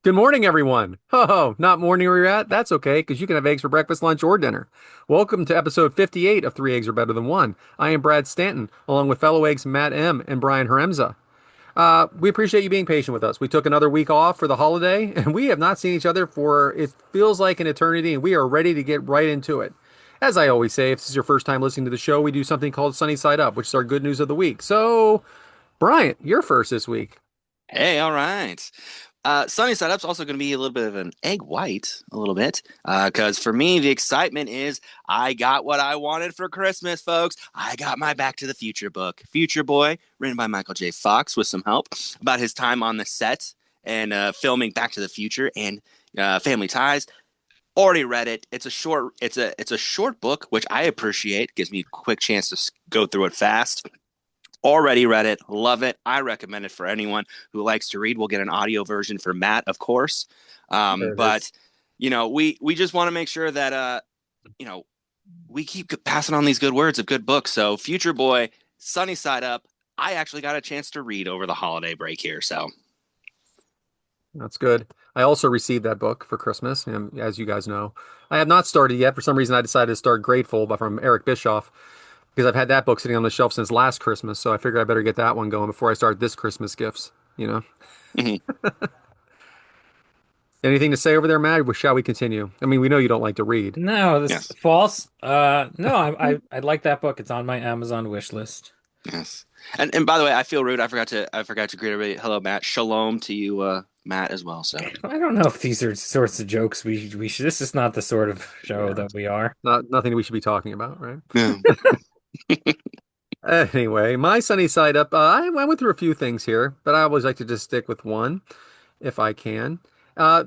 Good morning, everyone. Oh, not morning where you're at? That's okay, because you can have eggs for breakfast, lunch, or dinner. Welcome to episode 58 of Three Eggs Are Better Than One. I am Brad Stanton, along with fellow eggs Matt M. and Brian Haremza. We appreciate you being patient with us. We took another week off for the holiday, and we have not seen each other for it feels like an eternity, and we are ready to get right into it. As I always say, if this is your first time listening to the show, we do something called Sunny Side Up, which is our good news of the week. So, Bryant, you're first this week. Hey, all right. Sunny side up's also going to be a little bit of an egg white, a little bit, because for me the excitement is I got what I wanted for Christmas, folks. I got my Back to the Future book, Future Boy, written by Michael J. Fox, with some help about his time on the set and filming Back to the Future and Family Ties. Already read it. It's a short book, which I appreciate. Gives me a quick chance to go through it fast. Already read it, love it. I recommend it for anyone who likes to read. We'll get an audio version for Matt, of course. There it is. But we just want to make sure that you know, we keep passing on these good words of good books. So, Future Boy, Sunny Side Up. I actually got a chance to read over the holiday break here. So, That's good. I also received that book for Christmas, and as you guys know, I have not started yet. For some reason, I decided to start Grateful, but from Eric Bischoff, because I've had that book sitting on the shelf since last Christmas. So I figure I better get that one going before I start this Christmas gifts. You know, mhm. anything to say over there, Matt? Or shall we continue? I mean, we know you don't like to read. No, this Yes, false. No, I like that book. It's on my Amazon wish list. yes. And by the way, I feel rude. I forgot to greet everybody. Hello, Matt. Shalom to you, Matt, as well. So. I don't know if these are sorts of jokes we should. This is not the sort of show Yeah, that we are. not nothing we should be talking about, right? Yeah. Anyway, my sunny side up. I went through a few things here, but I always like to just stick with one if I can. No,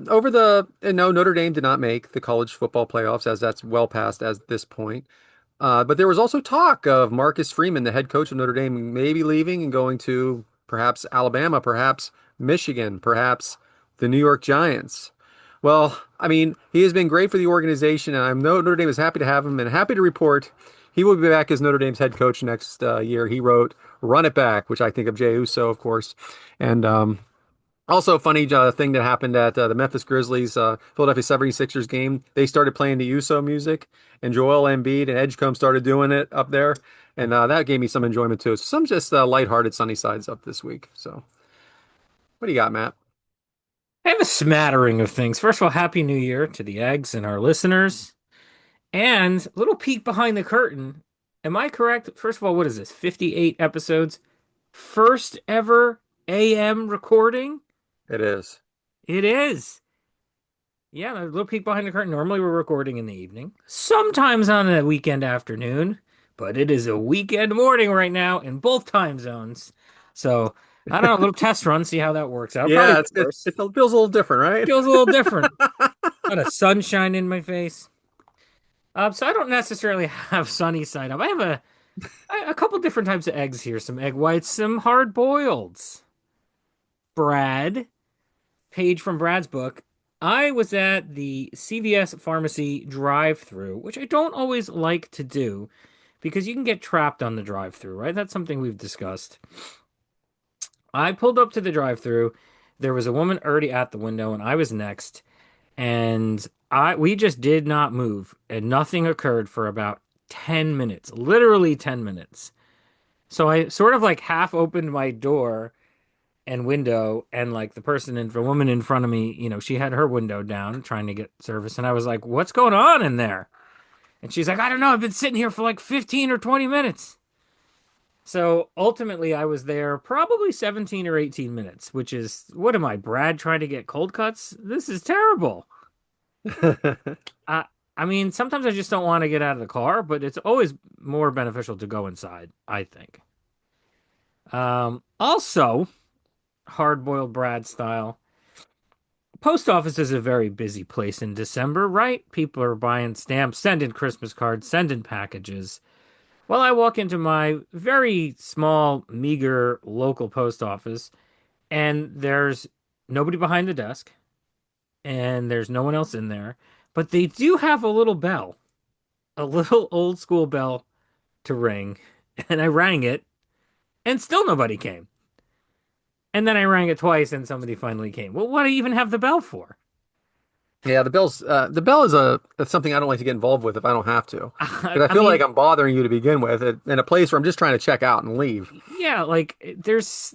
Notre Dame did not make the college football playoffs, as that's well past at this point. But there was also talk of Marcus Freeman, the head coach of Notre Dame, maybe leaving and going to perhaps Alabama, perhaps Michigan, perhaps the New York Giants. Well, I mean, he has been great for the organization, and I know Notre Dame is happy to have him and happy to report he will be back as Notre Dame's head coach next year. He wrote "Run It Back," which I think of Jay Uso, of course, and also, a funny thing that happened at the Memphis Grizzlies Philadelphia 76ers game. They started playing the USO music, and Joel Embiid and Edgecombe started doing it up there, and that gave me some enjoyment too. So some just lighthearted sunny sides up this week. So, what do you got, Matt? I have a smattering of things. First of all, Happy New Year to the eggs and our listeners. And a little peek behind the curtain. Am I correct? First of all, what is this? 58 episodes. First ever AM recording? It is. It is. Yeah, a little peek behind the curtain. Normally we're recording in the evening, sometimes on a weekend afternoon, but it is a weekend morning right now in both time zones. So I don't know, a little test run, see how that works out. Probably Yeah, get worse. it feels a little different, Feels a little different. Got a sunshine in my face. So I don't necessarily have sunny side up. I have a couple different types of eggs here. Some egg whites, some hard boileds. Brad, page from Brad's book. I was at the CVS pharmacy drive-through, which I don't always like to do because you can get trapped on the drive-through, right? That's something we've discussed. I pulled up to the drive-through. There was a woman already at the window, and I was next. And we just did not move, and nothing occurred for about 10 minutes, literally 10 minutes. So I sort of like half opened my door and window, and like the woman in front of me, she had her window down trying to get service, and I was like, what's going on in there? And she's like, I don't know, I've been sitting here for like 15 or 20 minutes. So ultimately I was there probably 17 or 18 minutes, which is, what am I, Brad, trying to get cold cuts? This is terrible. I I mean, sometimes I just don't want to get out of the car, but it's always more beneficial to go inside, I think. Also, hard-boiled Brad style. Post office is a very busy place in December, right? People are buying stamps, sending Christmas cards, sending packages. Well, I walk into my very small, meager local post office, and there's nobody behind the desk, and there's no one else in there. But they do have a little bell, a little old school bell to ring. And I rang it, and still nobody came. And then I rang it twice and somebody finally came. Well, what do you even have the bell for? Yeah, the bell is a it's something I don't like to get involved with if I don't have to. Because I I feel like mean, I'm bothering you to begin with in a place where I'm just trying to check out and leave. yeah, like there's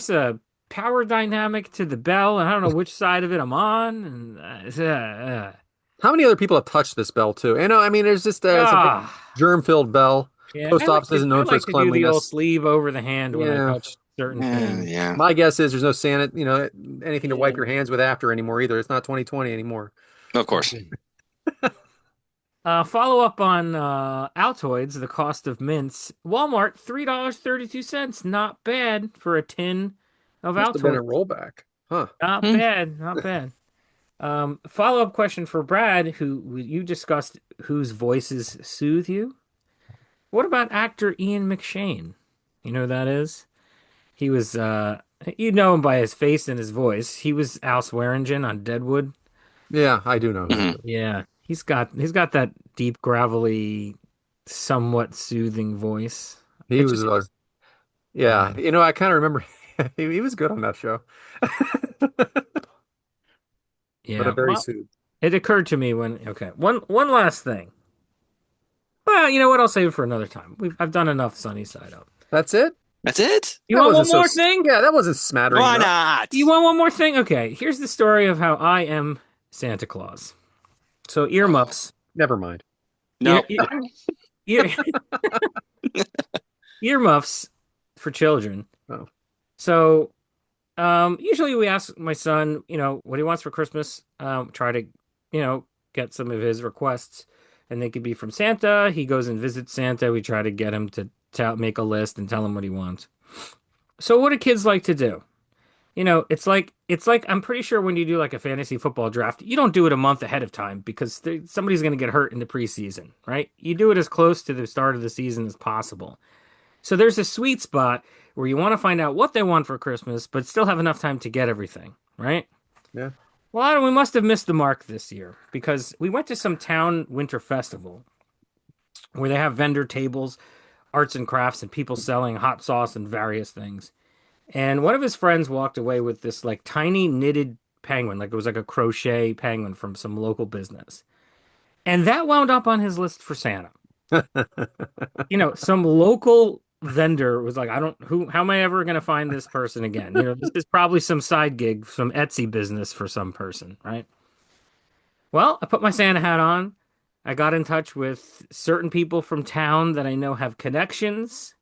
a power dynamic to the bell, and I don't know which side of it I'm on. And How many other people have touched this bell too? You know, I mean, there's just it's a very ah, germ-filled bell. yeah. Post office isn't I known for its like to do the old cleanliness. sleeve over the hand when I Yeah. touch certain Yeah, things. yeah. My guess is there's no anything to wipe Yeah. your hands with after anymore either. It's not 2020 anymore. Of course. Follow up on Altoids, the cost of mints. Walmart, $3.32. Not bad for a tin of Must have been a Altoids. rollback. Huh. Not Hmm. bad, not bad. Follow up question for Brad, who you discussed whose voices soothe you. What about actor Ian McShane? You know who that is? He was you know him by his face and his voice. He was Al Swearingen on Deadwood. Yeah, I do know who that Hmm. is. Yeah, he's got that deep, gravelly, somewhat soothing voice. He It was just yeah, yeah. I kind of remember he was good on that show. But a Yeah. very Well, soothed. it occurred to me when okay, one last thing. Well, you know what? I'll save it for another time. I've done enough Sunny Side Up. That's it? That's it? You That want one wasn't more thing? yeah, that wasn't smattering Why enough. You not? want one more thing? Okay, here's the story of how I am Santa Claus. So earmuffs, Never mind. ear, No. ear, ear, earmuffs for children. Oh. So usually we ask my son, what he wants for Christmas. Try to, get some of his requests, and they could be from Santa. He goes and visits Santa. We try to get him to make a list and tell him what he wants. So what do kids like to do? It's like I'm pretty sure when you do like a fantasy football draft, you don't do it a month ahead of time because somebody's going to get hurt in the preseason, right? You do it as close to the start of the season as possible. So there's a sweet spot where you want to find out what they want for Christmas, but still have enough time to get everything, right? Yeah. Well, we must have missed the mark this year because we went to some town winter festival where they have vendor tables, arts and crafts, and people selling hot sauce and various things. And one of his friends walked away with this like tiny knitted penguin, like it was like a crochet penguin from some local business. And that wound up on his list for Santa. Some local vendor was like, I don't how am I ever going to find this person again? This is probably some side gig, some Etsy business for some person, right? Well, I put my Santa hat on. I got in touch with certain people from town that I know have connections.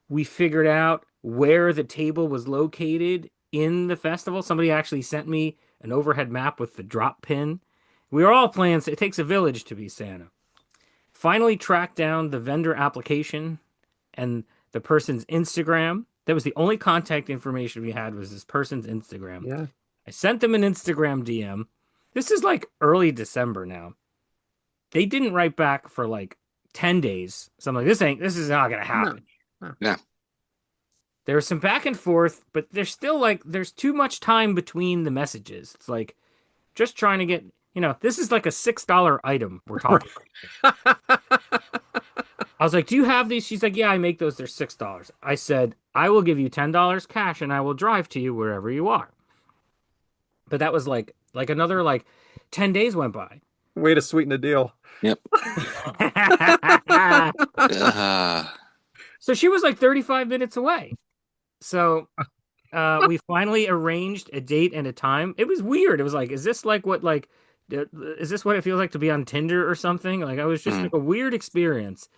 We figured out where the table was located in the festival. Somebody actually sent me an overhead map with the drop pin. We were all playing, it takes a village to be Santa. Finally tracked down the vendor application and the person's Instagram. That was the only contact information we had was this person's Instagram. Yeah. I sent them an Instagram DM. This is like early December now. They didn't write back for like 10 days. So I'm like, this is not gonna No. happen. No. Yeah. There was some back and forth, but there's still like there's too much time between the messages. It's like just trying to get, this is like a $6 item we're talking. I was like, "Do you have these?" She's like, "Yeah, I make those. They're $6." I said, "I will give you $10 cash and I will drive to you wherever you are." But that was like another like 10 days went by. Way to sweeten the deal. Yep. Uh, So she was like 35 minutes away. So we finally arranged a date and a time. It was weird. It was like, is this like what is this what it feels like to be on Tinder or something? Like I was just mm. like a weird experience.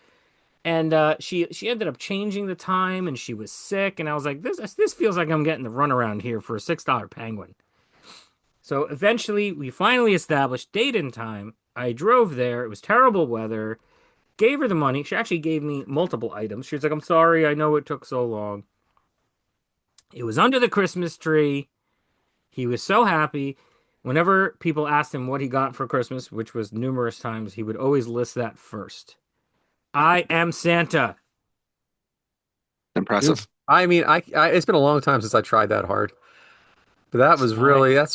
And she ended up changing the time, and she was sick. And I was like, this feels like I'm getting the runaround here for a $6 penguin. So eventually, we finally established date and time. I drove there. It was terrible weather. Gave her the money. She actually gave me multiple items. She was like, "I'm sorry. I know it took so long." It was under the Christmas tree. He was so happy. Whenever people asked him what he got for Christmas, which was numerous times, he would always list that first. I am Santa. Dude, Impressive. I mean, it's been a long time since I tried that hard. But I that's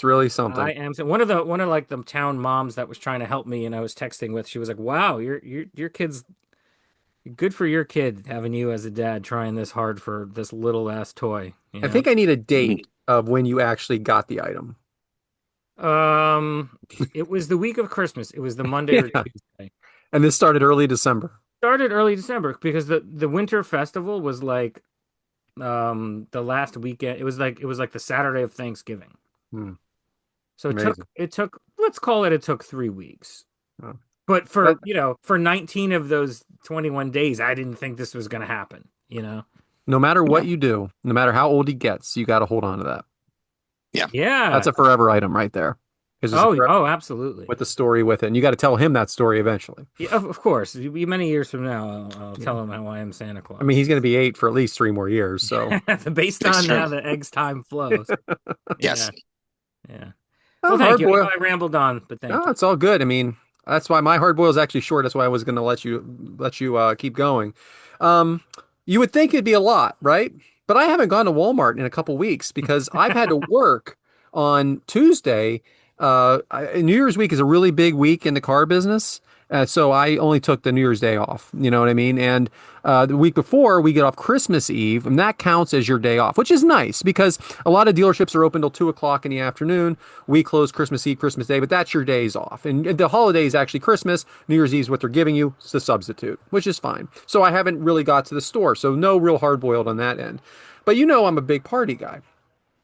really I something. am one of like the town moms that was trying to help me and I was texting with. She was like, "Wow, your kid's good for your kid having you as a dad trying this hard for this little ass toy." I think I need a date of when you actually got the item? Um, it was the week of Christmas. It was the Monday or Yeah. Tuesday. And this started early December. Started early December because the winter festival was like the last weekend. It was like the Saturday of Thanksgiving. Hmm, So it took amazing. it took let's call it took 3 weeks. Oh. But That, for 19 of those 21 days, I didn't think this was going to happen. no matter Yeah. what you do, no matter how old he gets, you got to hold on to that. Yeah. That's Yeah. a forever item right there. Because it's a Oh, forever oh, absolutely. with the story with it. And you got to tell him that story eventually. Yeah, of course. Many years from now, I'll Yeah. tell him how I am Santa I mean, Claus. he's going to be 8 for at least 3 more years. So, Based It's on true. how the eggs time flows. Yes. Yeah, yeah. Well, oh, thank hard you. I know boil. I rambled on, but thank No, you. it's all good. I mean, that's why my hard boil is actually short. That's why I was going to let you keep going. Um, you would think it'd be a lot, right? But I haven't gone to Walmart in a couple weeks because I've had to work on Tuesday. New Year's week is a really big week in the car business. So I only took the New Year's Day off. You know what I mean? And the week before, we get off Christmas Eve, and that counts as your day off, which is nice because a lot of dealerships are open till 2 o'clock in the afternoon. We close Christmas Eve, Christmas Day, but that's your days off. And the holiday is actually Christmas. New Year's Eve is what they're giving you. It's a substitute, which is fine. So I haven't really got to the store. So no real hard boiled on that end. But I'm a big party guy.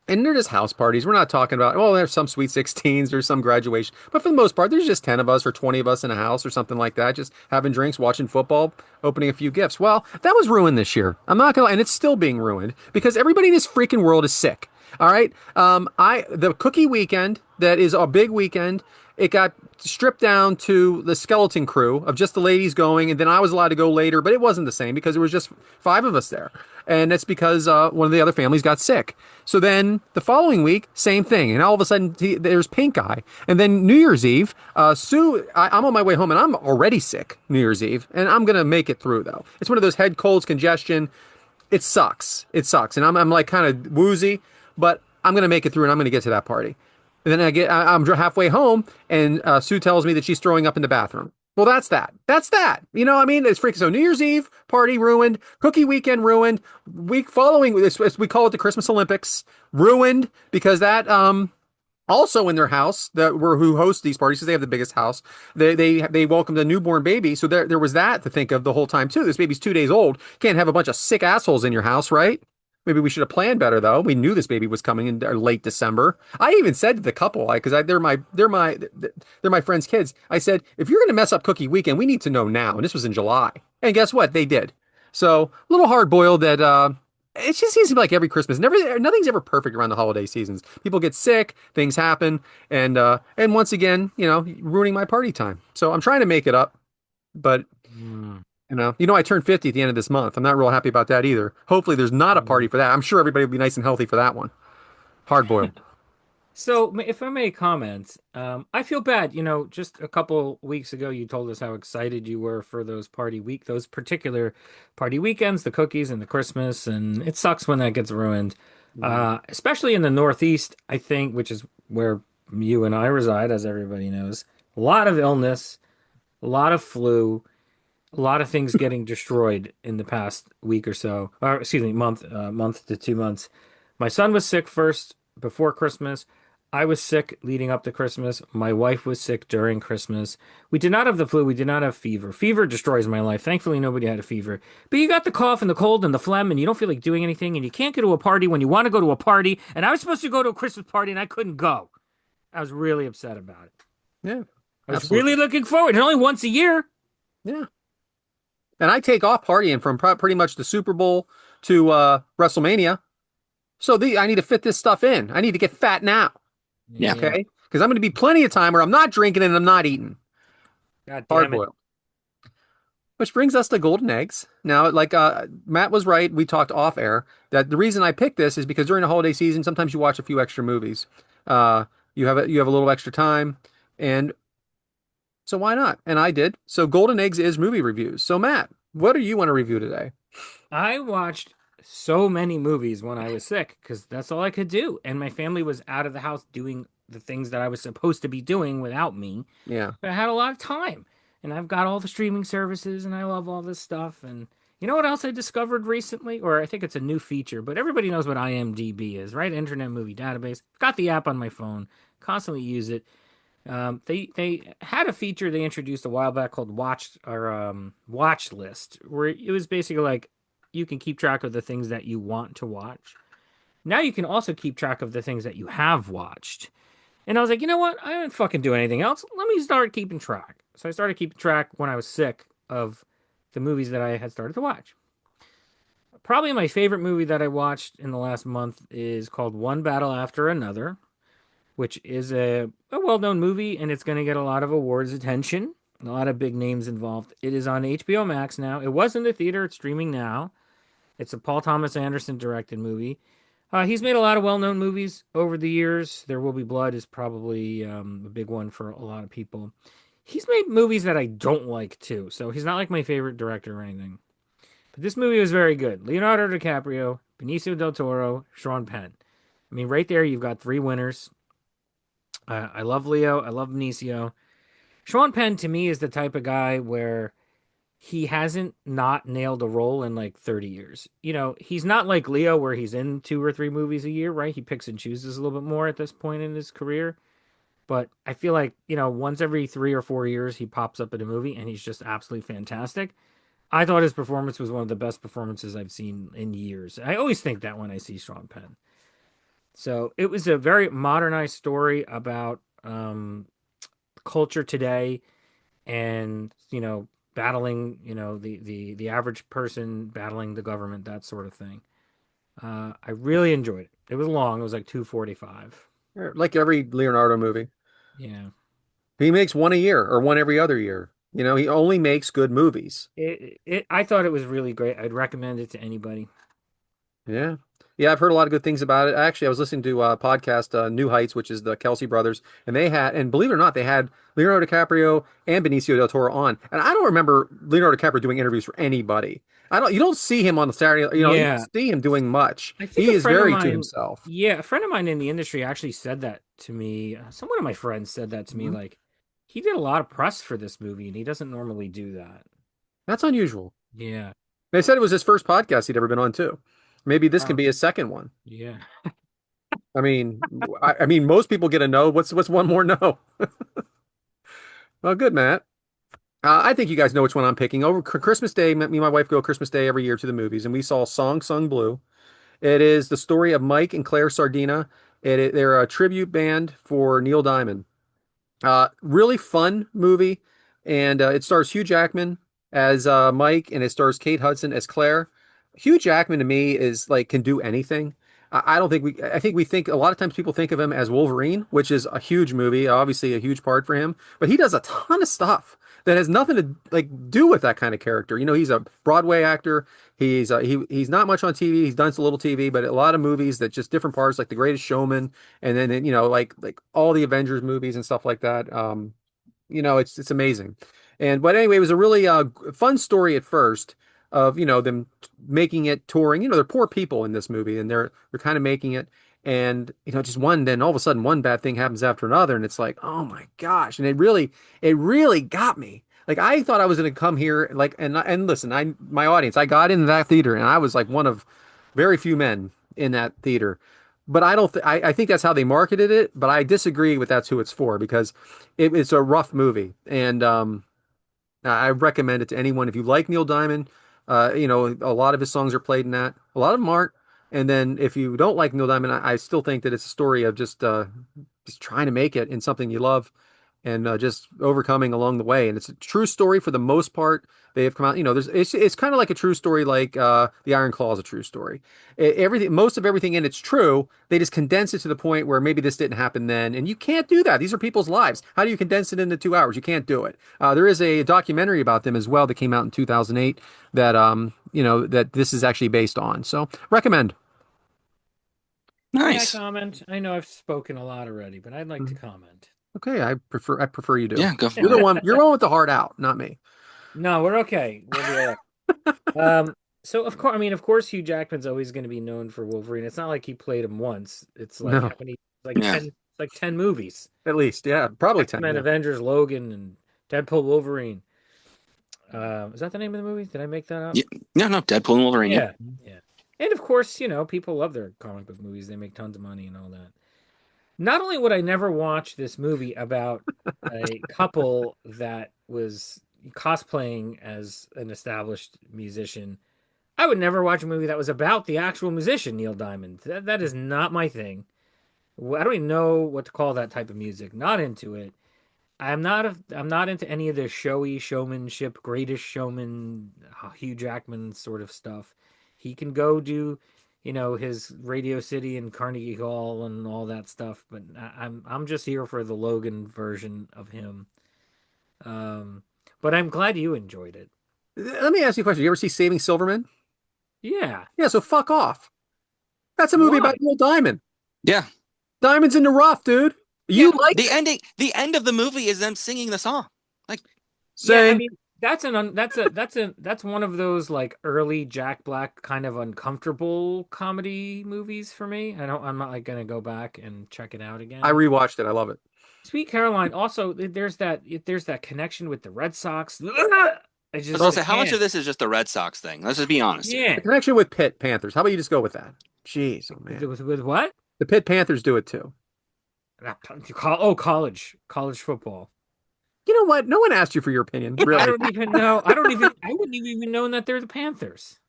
And they're just house parties. We're not talking about, well, there's some sweet 16s, there's some graduation. But for the most part, there's just 10 of us or 20 of us in a house or something like that, just having drinks, watching football, opening a few gifts. Well, that was ruined this year. I'm not gonna lie, and it's still being ruined because everybody in this freaking world is sick. All right. The cookie weekend that is a big weekend, it got stripped down to the skeleton crew of just the ladies going, and then I was allowed to go later, but it wasn't the same because there was just 5 of us there, and that's because one of the other families got sick. So then the following week, same thing, and all of a sudden there's pink eye, and then New Year's Eve, I'm on my way home and I'm already sick New Year's Eve, and I'm gonna make it through though. It's one of those head colds, congestion. It sucks. It sucks, and I'm like kind of woozy, but I'm gonna make it through, and I'm gonna get to that party. And then I'm halfway home, and Sue tells me that she's throwing up in the bathroom. Well, that's that. That's that. You know what I mean? It's freaking. So New Year's Eve party ruined, cookie weekend ruined, week following this, we call it the Christmas Olympics, ruined because that also in their house who host these parties because they have the biggest house. They welcomed a newborn baby, so there was that to think of the whole time too. This baby's 2 days old. Can't have a bunch of sick assholes in your house, right? Maybe we should have planned better though. We knew this baby was coming in late December. I even said to the couple, because they're my friends' kids. I said, if you're going to mess up cookie weekend, we need to know now. And this was in July. And guess what? They did. So a little hard boiled that it just seems to be like every Christmas. Nothing's ever perfect around the holiday seasons. People get sick, things happen, and once again, ruining my party time. So I'm trying to make it up, but Mm. I turned 50 at the end of this month. I'm not real happy about that either. Hopefully, there's not a party for that. I'm sure everybody will be nice and healthy for that one. Hard boiled. So, if I may comment, I feel bad. Just a couple weeks ago, you told us how excited you were for those particular party weekends, the cookies and the Christmas, and it sucks when that gets ruined. Especially in the Northeast, I think, which is where you and I reside, as everybody knows. A lot of illness, a lot of flu, a lot of things getting destroyed in the past week or so, or excuse me, month to 2 months. My son was sick first before Christmas. I was sick leading up to Christmas. My wife was sick during Christmas. We did not have the flu. We did not have fever. Fever destroys my life. Thankfully, nobody had a fever. But you got the cough and the cold and the phlegm, and you don't feel like doing anything, and you can't go to a party when you want to go to a party. And I was supposed to go to a Christmas party, and I couldn't go. I was really upset about it. Yeah, I was really absolutely. looking forward. It's only once a year. Yeah. And I take off partying from pretty much the Super Bowl to WrestleMania. So I need to fit this stuff in. I need to get fat now. Yeah. Yeah. Okay. Because I'm going to be plenty of time where I'm not drinking and I'm not eating. God Hard damn it. boiled. Which brings us to golden eggs. Now, like Matt was right, we talked off air that the reason I picked this is because during the holiday season, sometimes you watch a few extra movies. You have a little extra time, and so why not? And I did. So golden eggs is movie reviews. So Matt, what do you want to review today? I watched so many movies when I was sick because that's all I could do. And my family was out of the house doing the things that I was supposed to be doing without me. Yeah. But I had a lot of time. And I've got all the streaming services and I love all this stuff. And You know what else I discovered recently? Or I think it's a new feature, but everybody knows what IMDb is, right? Internet Movie Database. Got the app on my phone, constantly use it. They had a feature they introduced a while back called Watch List, where it was basically like you can keep track of the things that you want to watch. Now you can also keep track of the things that you have watched. And I was like, you know what? I don't fucking do anything else. Let me start keeping track. So I started keeping track when I was sick of the movies that I had started to watch. Probably my favorite movie that I watched in the last month is called One Battle After Another, which is a well known movie and it's going to get a lot of awards attention. A lot of big names involved. It is on HBO Max now. It was in the theater, it's streaming now. It's a Paul Thomas Anderson directed movie. He's made a lot of well known movies over the years. There Will Be Blood is probably a big one for a lot of people. He's made movies that I don't like too, so he's not like my favorite director or anything. But this movie was very good. Leonardo DiCaprio, Benicio del Toro, Sean Penn. I mean, right there, you've got three winners. I love Leo. I love Benicio. Sean Penn, to me, is the type of guy where he hasn't not nailed a role in like 30 years. You know, he's not like Leo where he's in two or three movies a year, right? He picks and chooses a little bit more at this point in his career. But I feel like, once every 3 or 4 years, he pops up in a movie and he's just absolutely fantastic. I thought his performance was one of the best performances I've seen in years. I always think that when I see Sean Penn. So it was a very modernized story about culture today and, battling, the average person battling the government, that sort of thing. I really enjoyed it. It was long. It was like 2:45. Like every Leonardo movie. Yeah. He makes one a year or one every other year. He only makes good movies. I thought it was really great. I'd recommend it to anybody. Yeah. Yeah, I've heard a lot of good things about it. Actually, I was listening to a podcast, New Heights, which is the Kelsey brothers, and and believe it or not, they had Leonardo DiCaprio and Benicio del Toro on. And I don't remember Leonardo DiCaprio doing interviews for anybody. You don't see him on the Saturday, you don't Yeah. see him doing much. I think He a is friend of very to mine, himself. yeah, a friend of mine in the industry actually said that to me. Some one of my friends said that to me, Mhm. like he did a lot of press for this movie, and he doesn't normally do that. That's unusual. Yeah. They said it was his first podcast he'd ever been on too. Maybe this can Oh, be his second one. yeah. I mean, most people get a no. What's one more no? Well, good, Matt. I think you guys know which one I'm picking. Over Christmas Day, me and my wife go Christmas Day every year to the movies, and we saw Song Sung Blue. It is the story of Mike and Claire Sardina. They're a tribute band for Neil Diamond. Really fun movie, and it stars Hugh Jackman as Mike, and it stars Kate Hudson as Claire. Hugh Jackman to me is like can do anything. I don't think we. I think we think a lot of times people think of him as Wolverine, which is a huge movie, obviously a huge part for him. But he does a ton of stuff that has nothing to like do with that kind of character. He's a Broadway actor. He's not much on TV. He's done a little TV, but a lot of movies that just different parts, like The Greatest Showman, and then like all the Avengers movies and stuff like that. It's amazing. But anyway, it was a really fun story at first of them making it touring. They're poor people in this movie, and they're kind of making it. And just one, then all of a sudden one bad thing happens after another, and it's like, oh my gosh! And it really got me. Like I thought I was going to come here, like, and listen, my audience, I got into that theater, and I was like one of very few men in that theater. But I don't. I think that's how they marketed it. But I disagree with that's who it's for because it's a rough movie, and I recommend it to anyone if you like Neil Diamond. A lot of his songs are played in that. A lot of them aren't. And then if you don't like Neil Diamond, I still think that it's a story of just trying to make it in something you love and just overcoming along the way. And it's a true story for the most part. They have come out, it's kind of like a true story, like the Iron Claw is a true story. Most of everything in it's true. They just condense it to the point where maybe this didn't happen then, and you can't do that. These are people's lives. How do you condense it into 2 hours? You can't do it. There is a documentary about them as well that came out in 2008 that that this is actually based on. So recommend. May I Nice. comment? I know I've spoken a lot already, but I'd like to Mhm. comment. Okay, I prefer you do. Yeah, go You're for the it. one. You're the one with the heart out, not me. No, we're okay. We'll be all right. So of course, Hugh Jackman's always going to be known for Wolverine. It's not like he played him once. It's like No, how many? Like Yeah. 10, like 10 movies. at least, yeah, probably 10. X-Men, Yeah. Avengers, Logan, and Deadpool, Wolverine. Is that the name of the movie? Did I make that up? Yeah, no, no, Deadpool and Wolverine. Yeah. Yeah, yeah. And of course, people love their comic book movies. They make tons of money and all that. Not only would I never watch this movie about a couple that was cosplaying as an established musician, I would never watch a movie that was about the actual musician, Neil Diamond. That is not my thing. I don't even know what to call that type of music. Not into it. I'm not into any of the showy showmanship, greatest showman, Hugh Jackman sort of stuff. He can go do, his Radio City and Carnegie Hall and all that stuff, but I'm just here for the Logan version of him. Um, but I'm glad you enjoyed it. Let me ask you a question. You ever see Saving Silverman? Yeah. Yeah, so fuck off. That's a movie Why? about Neil Diamond. Yeah. Diamond's in the rough, dude. Yeah. You like The end of the movie is them singing the song. Like, Yeah, I saying, mean that's one of those like early Jack Black kind of uncomfortable comedy movies for me. I'm not like gonna go back and check it out I again. rewatched it. I love it. Sweet Caroline also there's that connection with the Red Sox. I was gonna I say, how much can't. of this is just the Red Sox thing? Let's just be honest here. The Yeah. connection with Pitt Panthers. How about you just go with that? Jeez, oh man. With what? The Pitt Panthers do it too. College football. You know what? No one asked you for your opinion, I really. don't even know. I wouldn't even know that they're the Panthers.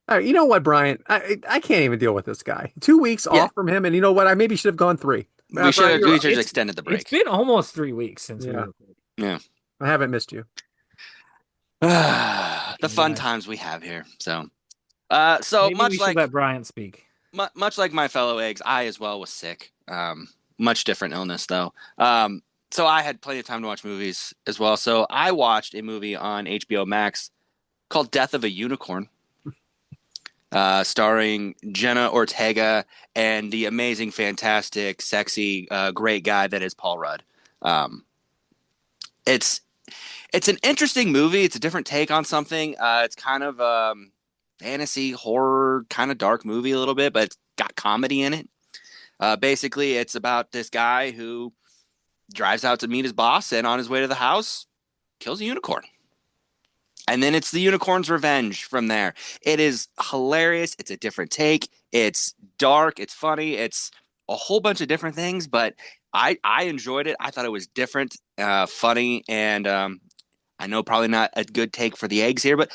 All right, you know what, Bryant? I can't even deal with this guy. 2 weeks Yeah, off from him, and you know what? I maybe should have gone three. Bryant, we you're, should have It's extended the it's break. been almost 3 weeks since we yeah, recorded. Yeah. I haven't missed you. The fun Yeah. times we have here. So Maybe we should let Bryant speak. much like my fellow eggs, I as well was sick. Much different illness though. So I had plenty of time to watch movies as well. So I watched a movie on HBO Max called Death of a Unicorn, starring Jenna Ortega and the amazing, fantastic, sexy, great guy that is Paul Rudd. Um, it's it's an interesting movie. It's a different take on something. It's kind of fantasy horror, kind of dark movie a little bit, but it's got comedy in it. Basically, it's about this guy who drives out to meet his boss, and on his way to the house, kills a unicorn. And then it's the unicorn's revenge from there. It is hilarious. It's a different take. It's dark. It's funny. It's a whole bunch of different things, but I enjoyed it. I thought it was different, funny, and I know probably not a good take for the eggs here, but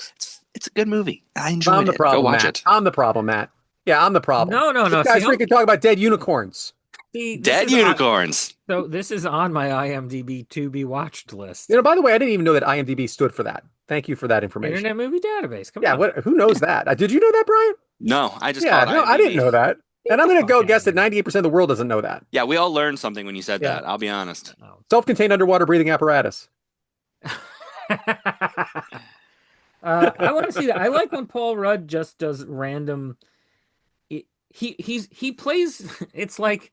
it's a good movie. I I'm enjoyed the it. Go problem, watch Matt. it. I'm the problem, Matt. Yeah, I'm the problem. No, no, This no. guy's freaking talking about dead unicorns. This Dead is on, unicorns. so this is on my IMDb to be watched list. You know, by the way, I didn't even know that IMDb stood for that. Thank you for that information. Internet Movie Database. Come Yeah, on. what? Who knows that? Did you know that, Brian? No, I just Yeah, called no, I didn't IMDb. know that. Get And I'm the going to fuck go out guess of that here. 98% of the world doesn't know that. Yeah, we all learned something when you said Yeah. that. I'll be honest. Oh. Self-contained underwater breathing apparatus. I want to see that. I like when Paul Rudd just does random. He plays. It's like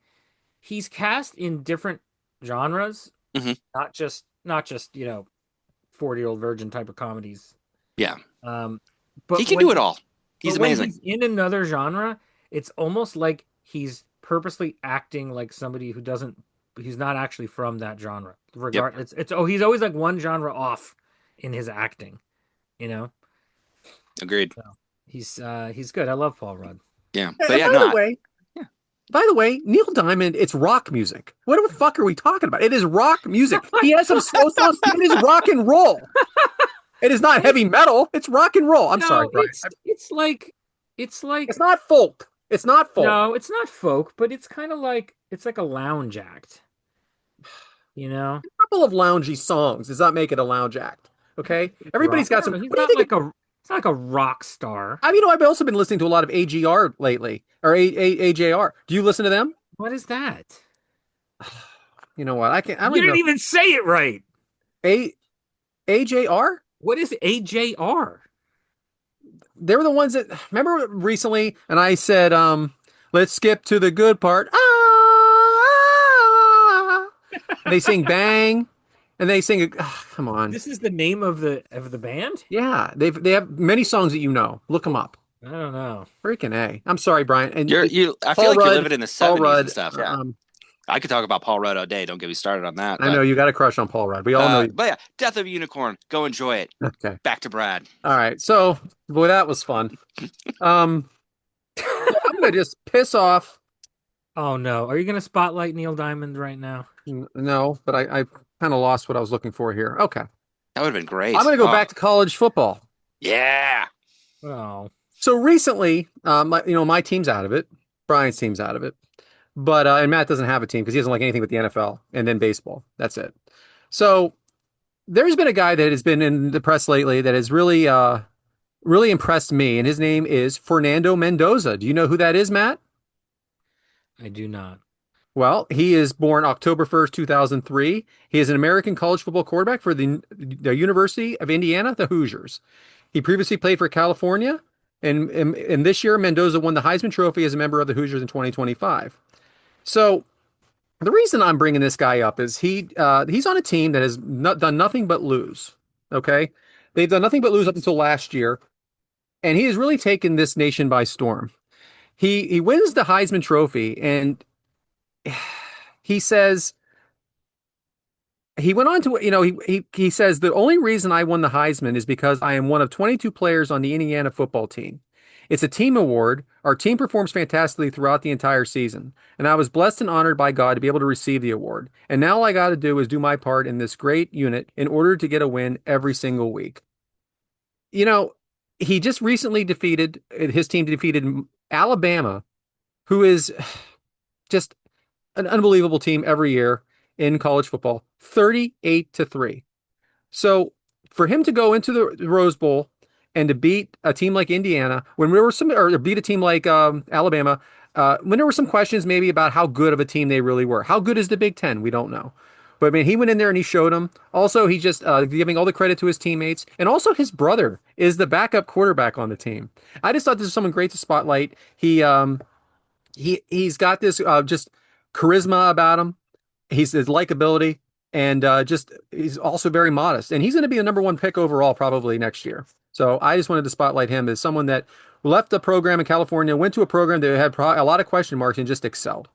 he's cast in different genres, Mhm. not just 40-year-old virgin type of comedies. Yeah, But he can when do it all. He's but when amazing. he's in another genre, it's almost like he's purposely acting like somebody who doesn't. He's not actually from that genre. Yep, He's always like one genre off in his acting. You know, agreed. so he's good. I love Paul Rudd. Yeah, And but yeah, by no, the way, yeah. by the way, Neil Diamond, it's rock music. What the fuck are we talking about? It is rock music. He has some slow songs. It is rock and roll. It is not heavy metal. It's rock and roll. I'm sorry, Brian. It's like It's not folk. It's not folk. no, it's not folk, but it's kind of like it's like a lounge act. You know, A couple of loungy songs does not make it a lounge act. Okay, everybody's got I don't some. know, What do you think? he's not like a rock star. I mean, I've also been listening to a lot of AGR lately, or AJR. Do you listen to them? What is that? You know what? I can't. I don't You even didn't know. even say it right. A AJR. What is AJR? They were the ones that remember recently, and I said, let's skip to the good part. Ah, they sing "Bang," and they sing. Come on, This is the name of the band? yeah, they have many songs that you know. Look them up. I don't know. Freaking A. I'm sorry, Brian. And I feel Paul like you Rudd, live it in the Paul 70s Rudd. and stuff. Yeah. I could talk about Paul Rudd all day. Don't get me started on that. I know you got a crush on Paul Rudd. We all know you. But yeah, Death of a Unicorn. Go enjoy it. Okay. Back to Brad. All right. So, boy, that was fun. Um, so I'm gonna just piss off. Oh no. Are you going to spotlight Neil Diamond right now? No, but I kind of lost what I was looking for here. Okay. That would have been I'm great. gonna go Oh, back to college football. yeah. Oh. So recently, my team's out of it. Bryant's team's out of it. But and Matt doesn't have a team because he doesn't like anything with the NFL and then baseball. That's it. So there's been a guy that has been in the press lately that has really impressed me, and his name is Fernando Mendoza. Do you know who that is, Matt? I do not. Well, he is born October 1st, 2003. He is an American college football quarterback for the University of Indiana, the Hoosiers. He previously played for California, and this year Mendoza won the Heisman Trophy as a member of the Hoosiers in 2025. So the reason I'm bringing this guy up is he's on a team that has done nothing but lose. Okay, they've done nothing but lose up until last year, and he has really taken this nation by storm. He wins the Heisman Trophy, and he says he went on to he says the only reason I won the Heisman is because I am one of 22 players on the Indiana football team. It's a team award. Our team performs fantastically throughout the entire season, and I was blessed and honored by God to be able to receive the award. And now all I got to do is do my part in this great unit in order to get a win every single week. You know, he just recently defeated his team defeated Alabama, who is just an unbelievable team every year in college football, 38-3. So for him to go into the Rose Bowl and to beat a team like Indiana, when there were some, or beat a team like Alabama, when there were some questions maybe about how good of a team they really were. How good is the Big Ten? We don't know. But I mean, he went in there and he showed them. Also, he just giving all the credit to his teammates, and also his brother is the backup quarterback on the team. I just thought this was someone great to spotlight. He's got this just charisma about him. He's his likability, and just he's also very modest. And he's going to be a number one pick overall probably next year. So I just wanted to spotlight him as someone that left the program in California, went to a program that had a lot of question marks, and just excelled.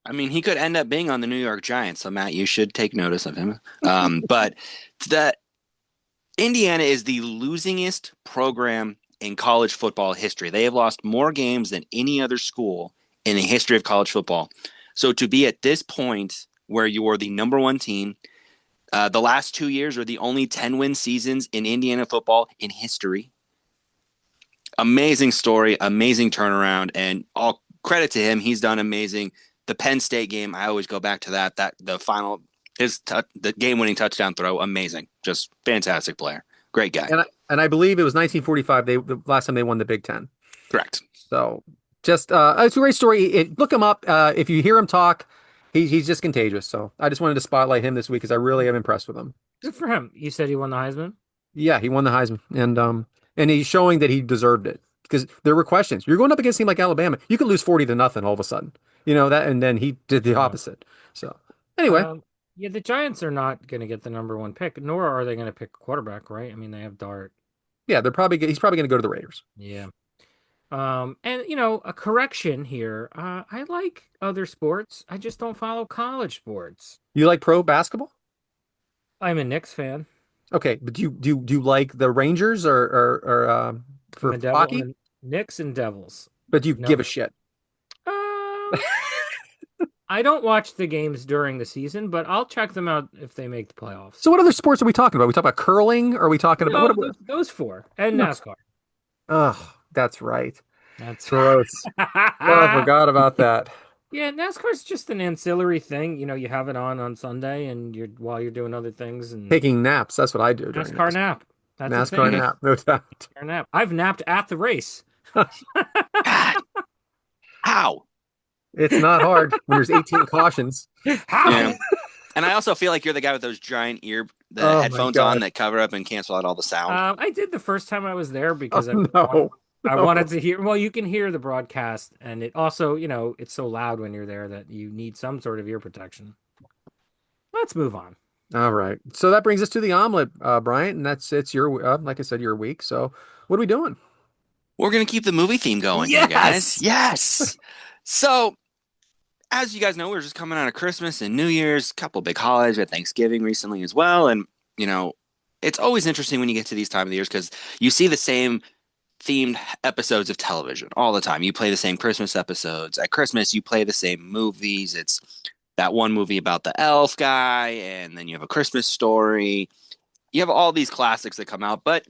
I mean, he could end up being on the New York Giants. So, Matt, you should take notice of him. But the Indiana is the losingest program in college football history. They have lost more games than any other school in the history of college football. So to be at this point where you are the number one team, the last 2 years are the only 10-win seasons in Indiana football in history. Amazing story, amazing turnaround, and all credit to him. He's done amazing. The Penn State game, I always go back to that. The final, the game-winning touchdown throw, amazing. Just fantastic player. Great guy. And I believe it was 1945. The last time they won the Big Ten. Correct. So just it's a great story. Look him up. If you hear him talk, he's just contagious. So I just wanted to spotlight him this week because I really am impressed with him. Good for him. You said he won the Heisman? Yeah, he won the Heisman, and he's showing that he deserved it because there were questions. You're going up against a team like Alabama. You could lose 40-0 all of a sudden. You know that, and then he did the opposite. So anyway, Yeah, the Giants are not going to get the number one pick, nor are they going to pick a quarterback, right? I mean, they have Dart. yeah, he's probably going to go to the Raiders. Yeah. And a correction here. I like other sports. I just don't follow college sports. You like pro basketball? I'm a Knicks fan. Okay, but do you like the Rangers or I'm for a devil. hockey? Knicks and Devils. But do you No. give a shit? Um, I don't watch the games during the season, but I'll check them out if they make the playoffs. So what other sports are we talking about? Are we talking about curling? Or are we talking about No, what? those four and No. NASCAR. Oh, that's right. That's Gross. Oh, I forgot about that. Yeah, NASCAR's just an ancillary thing. You have it on Sunday, and while you're doing other things, and Taking naps. That's what I do during NASCAR nap. That's a NASCAR thing. nap. No doubt. NASCAR nap. I've napped at the race. God, how? It's not hard when there's 18 cautions. How? Yeah. And I also feel like you're the guy with those giant Oh my headphones God. on that cover up and cancel out all the sound. I did the first time I was there because Oh, no. I wanted to hear. Well, you can hear the broadcast, and it also, it's so loud when you're there that you need some sort of ear protection. Let's move on. All right. So that brings us to the omelet, Bryant, and it's your like I said, your week. So what are we doing? We're going to keep the movie theme going here, guys. Yes. So as you guys know, we're just coming out of Christmas and New Year's, a couple big holidays. We had Thanksgiving recently as well. And, you know, it's always interesting when you get to these time of the years because you see the same themed episodes of television all the time. You play the same Christmas episodes. At Christmas, you play the same movies. It's that one movie about the elf guy, and then you have A Christmas Story. You have all these classics that come out, but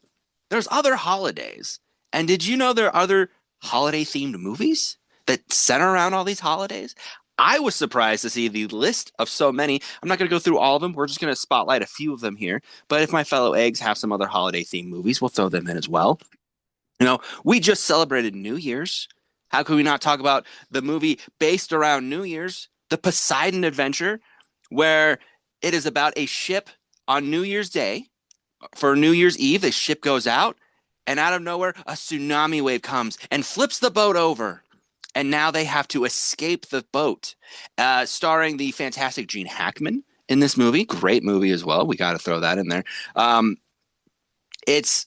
there's other holidays. And did you know there are other holiday themed movies that center around all these holidays? I was surprised to see the list of so many. I'm not going to go through all of them. We're just going to spotlight a few of them here. But if my fellow eggs have some other holiday themed movies, we'll throw them in as well. You know, we just celebrated New Year's. How could we not talk about the movie based around New Year's, The Poseidon Adventure, where it is about a ship on New Year's Day. For New Year's Eve, the ship goes out, and out of nowhere, a tsunami wave comes and flips the boat over. And now they have to escape the boat. Starring the fantastic Gene Hackman in this movie. Great movie as well. We got to throw that in there. It's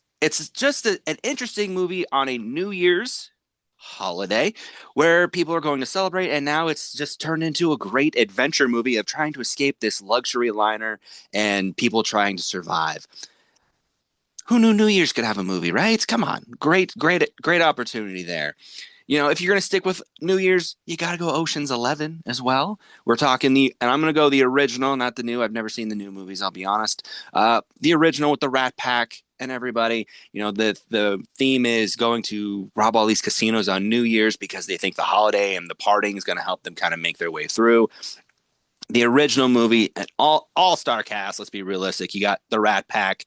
just an interesting movie on a New Year's holiday where people are going to celebrate, and now it's just turned into a great adventure movie of trying to escape this luxury liner and people trying to survive. Who knew New Year's could have a movie, right? Come on. Great opportunity there. You know, if you're going to stick with New Year's, you got to go Ocean's 11 as well. We're talking and I'm going to go the original, not the new. I've never seen the new movies, I'll be honest. The original with the Rat Pack and everybody. You know, the theme is going to rob all these casinos on New Year's because they think the holiday and the partying is going to help them kind of make their way through. The original movie, an all-star cast, let's be realistic. You got the Rat Pack,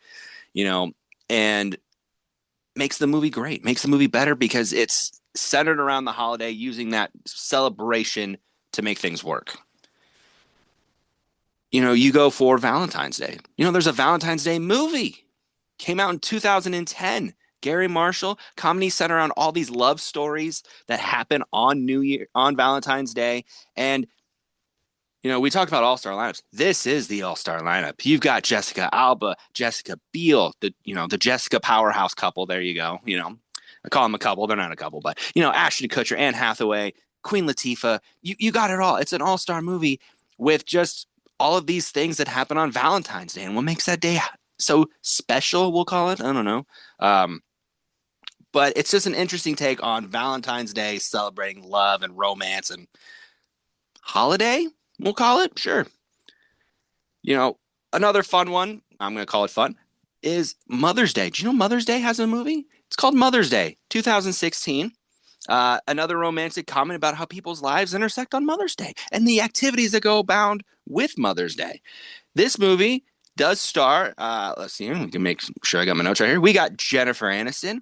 you know, and makes the movie great, makes the movie better because it's centered around the holiday, using that celebration to make things work. You know, you go for Valentine's Day. You know, there's a Valentine's Day movie. Came out in 2010. Gary Marshall, comedy centered around all these love stories that happen on Valentine's Day. And you know, we talked about all-star lineups. This is the all-star lineup. You've got Jessica Alba, Jessica Biel, the Jessica powerhouse couple. There you go. You know, I call them a couple. They're not a couple, but you know, Ashton Kutcher, Anne Hathaway, Queen Latifah. You got it all. It's an all-star movie with just all of these things that happen on Valentine's Day. And what makes that day so special, we'll call it? I don't know. But it's just an interesting take on Valentine's Day, celebrating love and romance and holiday, we'll call it. Sure. You know, another fun one, I'm going to call it fun, is Mother's Day. Do you know Mother's Day has a movie? It's called Mother's Day, 2016. Another romantic comedy about how people's lives intersect on Mother's Day and the activities that go abound with Mother's Day. This movie does star, let's see, we can make sure I got my notes right here. We got Jennifer Aniston.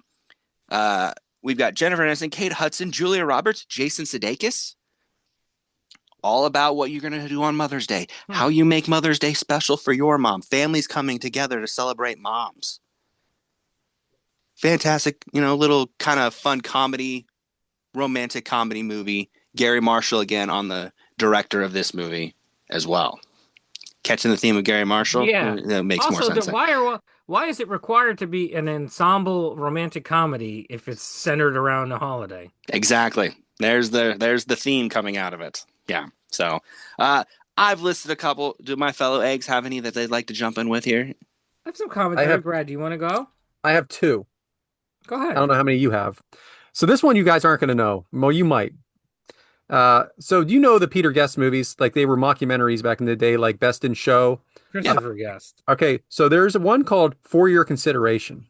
We've got Jennifer Aniston, Kate Hudson, Julia Roberts, Jason Sudeikis. All about what you're going to do on Mother's Day, how you make Mother's Day special for your mom, families coming together to celebrate moms. Fantastic, you know, little kind of fun comedy, romantic comedy movie. Gary Marshall again on the director of this movie as well. Catching the theme of Gary Marshall? Yeah. That makes Also, more sense. why is it required to be an ensemble romantic comedy if it's centered around a holiday? Exactly. There's the theme coming out of it. Yeah. So I've listed a couple. Do my fellow eggs have any that they'd like to jump in with here? I have some commentary. Brad, do you want to go? I have two. Go ahead. I don't know how many you have. So this one you guys aren't going to know. Well, you might. So do you know the Peter Guest movies? Like they were mockumentaries back in the day, like Best in Show. Christopher Guest. Okay, so there's one called For Your Consideration.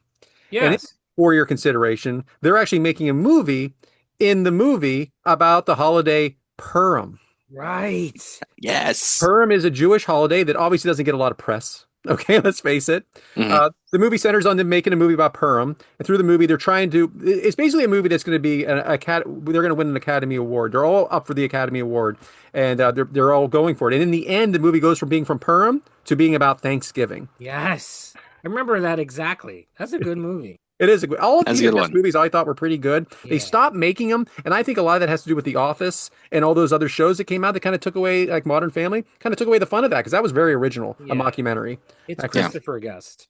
And it's Yes. For Your Consideration. They're actually making a movie in the movie about the holiday Purim. Right. Yes. Purim is a Jewish holiday that obviously doesn't get a lot of press. Okay, let's face it. Mhm. The movie centers on them making a movie about Purim, and through the movie, they're trying to. It's basically a movie that's going to be they're going to win an Academy Award. They're all up for the Academy Award, and they're all going for it. And in the end, the movie goes from being from Purim to being about Thanksgiving. Yes. I remember that exactly. That's a good movie. It is a good. All of That's a Peter good Guest one. movies I thought were pretty good. They Yeah. stopped making them, and I think a lot of that has to do with The Office and all those other shows that came out that kind of took away, like Modern Family, kind of took away the fun of that because that was very original, Yeah. a mockumentary. It's Actually. Christopher Guest.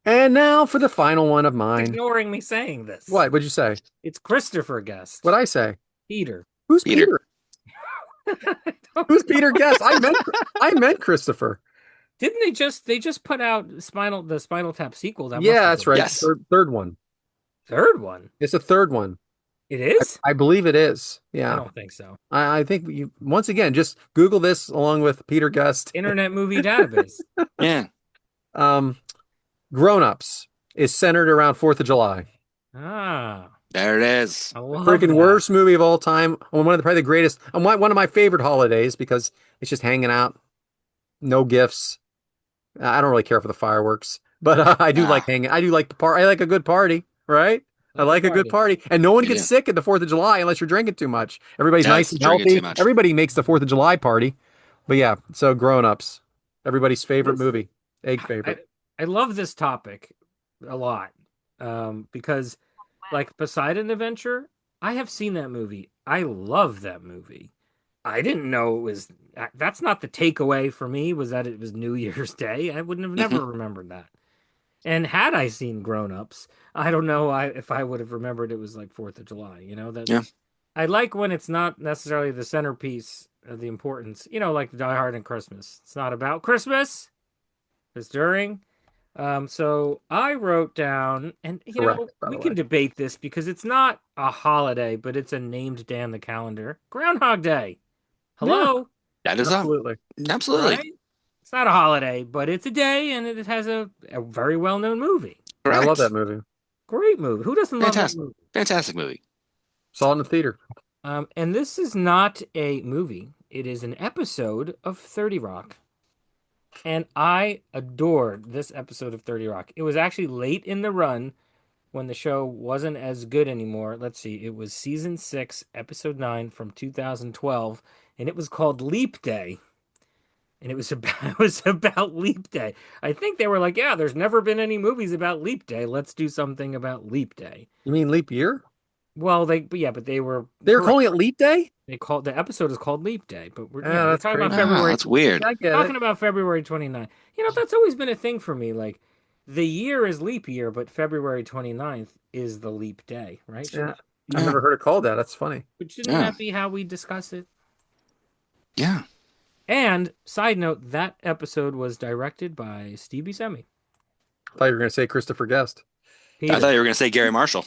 And now for the final one of mine. Ignoring me saying this. What? What'd you say? It's Christopher Guest. What'd I say? Peter. Who's Peter. Peter? I don't Who's Peter know. Guest? I meant Christopher. Didn't they just put out the Spinal Tap sequel? That must Yeah, have that's been right. Yes. Third one. third one. It's a third one. It is? I believe it is. I Yeah. don't think so. I think you once again just Google this along with Peter Guest. Internet Movie Database. Yeah. Um, Grown Ups is centered around 4th of July. Ah, There it is. I The love freaking that. worst movie of all time. One of the probably the greatest. One of my favorite holidays because it's just hanging out, no gifts. I don't really care for the fireworks, but I do like Nah, hanging. I do like the part. I like a good party, right? I Like a like a good party. party, and no one you gets do. sick at the 4th of July unless you're drinking too much. Everybody's nice That's and drinking too healthy. much. Everybody makes the 4th of July party. But yeah, so Grown Ups, everybody's favorite This movie, egg I favorite. I love this topic a lot. Because like Poseidon Adventure, I have seen that movie. I love that movie. I didn't know it was that's not the takeaway for me was that it was New Year's Day. I wouldn't have Hmm. never remembered that. And had I seen Grown Ups, I don't know if I would have remembered it was like 4th of July. That Yeah. I like when it's not necessarily the centerpiece of the importance, like Die Hard and Christmas. It's not about Christmas, it's during. So I wrote down, and Correct, by we the can way. debate this because it's not a holiday, but it's a named day on the calendar. Groundhog Day. Yeah, Hello, That is up. absolutely. Absolutely. right? It's not a holiday, but it's a day, and it has a very well known movie. I love that Correct. movie. Great movie. Who doesn't love that Fantastic. movie? Fantastic movie. Saw it in the theater. And this is not a movie. It is an episode of 30 Rock. And I adored this episode of 30 Rock. It was actually late in the run when the show wasn't as good anymore. Let's see, it was season 6, episode 9 from 2012, and it was called Leap Day. And it was about it was about Leap Day. I think they were like, yeah, there's never been any movies about Leap Day. Let's do something about Leap Day. You mean leap year? Well, but they were They were correct. calling it leap day? The episode is called Leap Day, but Ah, we're that's talking about crazy. Ah, February that's weird. I get it. talking about February 29th. That's always been a thing for me. Like the year is leap year, but February 29th is the leap day, right? Yeah, I've Yeah. never heard it called that. That's funny. Shouldn't Yeah. that be how we discuss it? Yeah. And side note, that episode was directed by Steve Buscemi. I thought you were going to say Christopher Guest. I thought Peter. you were going to say Gary Marshall.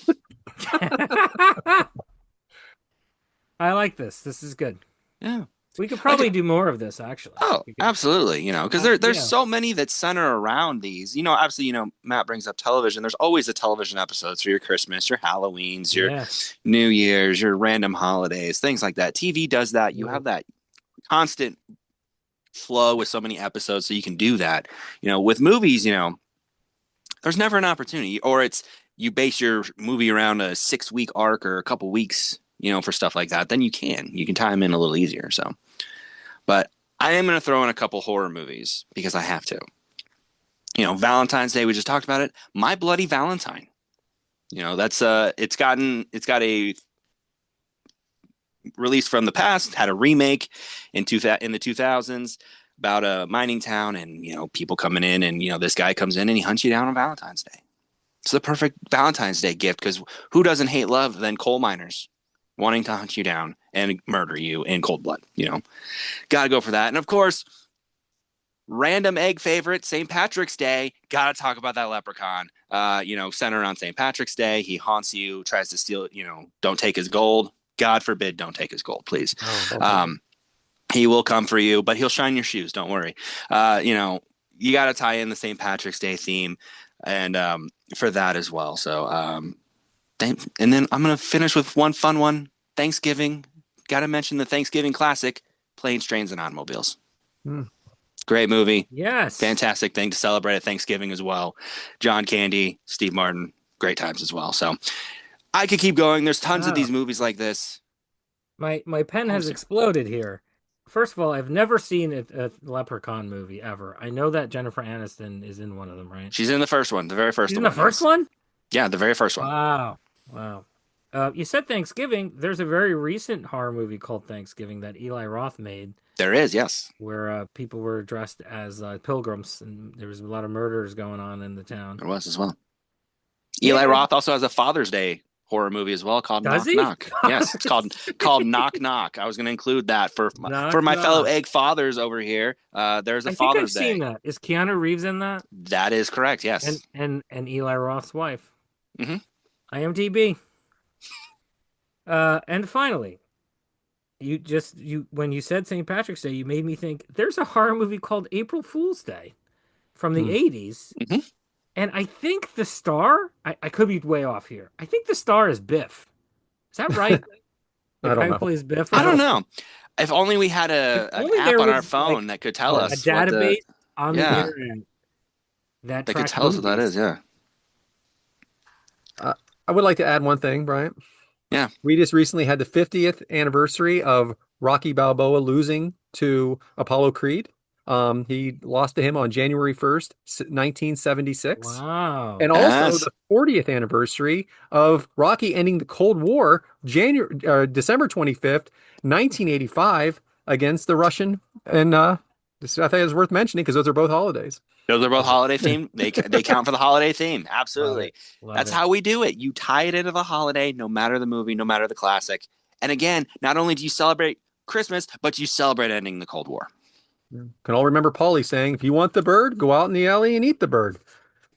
I like this. This is good. Yeah. We could probably do more of this, actually. Oh, We could- absolutely. Because there's yeah. so many that center around these. Obviously, Matt brings up television. There's always a television episodes for your Christmas, your Halloweens, your Yes. New Year's, your random holidays, things like that. TV does that. You have that constant flow with so many episodes, so you can do that. With movies, there's never an opportunity, or it's you base your movie around a 6-week arc or a couple weeks, for stuff like that. Then you can tie them in a little easier. So, but I am going to throw in a couple horror movies because I have to. Valentine's Day, we just talked about it. My Bloody Valentine. That's it's got a release from the past, had a remake in the 2000s about a mining town, and people coming in, and this guy comes in and he hunts you down on Valentine's Day. It's the perfect Valentine's Day gift because who doesn't hate love than coal miners wanting to hunt you down and murder you in cold blood? Gotta go for that. And of course, random egg favorite, St. Patrick's Day. Gotta talk about that leprechaun. Centered on St. Patrick's Day. He haunts you, tries to steal, don't take his gold. God forbid, don't take his gold, please. Oh, He will come for you, but he'll shine your shoes. Don't worry. You got to tie in the St. Patrick's Day theme and for that as well. So, and then I'm going to finish with one fun one. Thanksgiving. Got to mention the Thanksgiving classic, Planes, Trains, and Automobiles. Hmm. Great movie. Yes. Fantastic thing to celebrate at Thanksgiving as well. John Candy, Steve Martin, great times as well. So I could keep going. There's tons of Wow. these movies like this. My pen has Awesome. exploded here. First of all, I've never seen a Leprechaun movie ever. I know that Jennifer Aniston is in one of them, right? She's in the first one, the very first She's in one. the first one? Yeah, the very first one. Wow. Wow. You said Thanksgiving. There's a very recent horror movie called Thanksgiving that Eli Roth made There is, yes. where people were dressed as pilgrims and there was a lot of murders going on in the town. There was as well. Eli Yeah. Roth also has a Father's Day horror movie as well called Does Knock he? Knock. Yes, it's called Knock Knock. I was going to include that for Knock my fellow knock. egg fathers over here. There's a I think I've Father's seen Day. that. Is Keanu Reeves in that? That is correct. Yes. And Eli Roth's wife. Hmm. IMDb. And finally, you when you said St. Patrick's Day, you made me think there's a horror movie called April Fool's Day from the Hmm. 80s. Hmm. And I think the star, I could be way off here. I think the star is Biff. Is that right? The I don't guy who know. plays Biff or I don't something. know. If only we had If a an only app there on our was like phone that could tell Oh, a us what the database on the yeah internet that that could tracked tell us what that is. movies. Yeah. uh, I would like to add one thing, Bryant. Yeah. We just recently had the 50th anniversary of Rocky Balboa losing to Apollo Creed. He lost to him on January 1st, 1976. And Wow. also Yes. the 40th anniversary of Rocky ending the Cold War, December 25th, 1985, against the Russian. And I think it's worth mentioning because those are both holidays. Those are both Love it. holiday themed. They count for the holiday theme. Love Absolutely. it. Love That's it. how we do it. You tie it into the holiday, no matter the movie, no matter the classic. And again, not only do you celebrate Christmas, but you celebrate ending the Cold War. Yeah. Can all remember Paulie saying, if you want the bird, go out in the alley and eat the bird,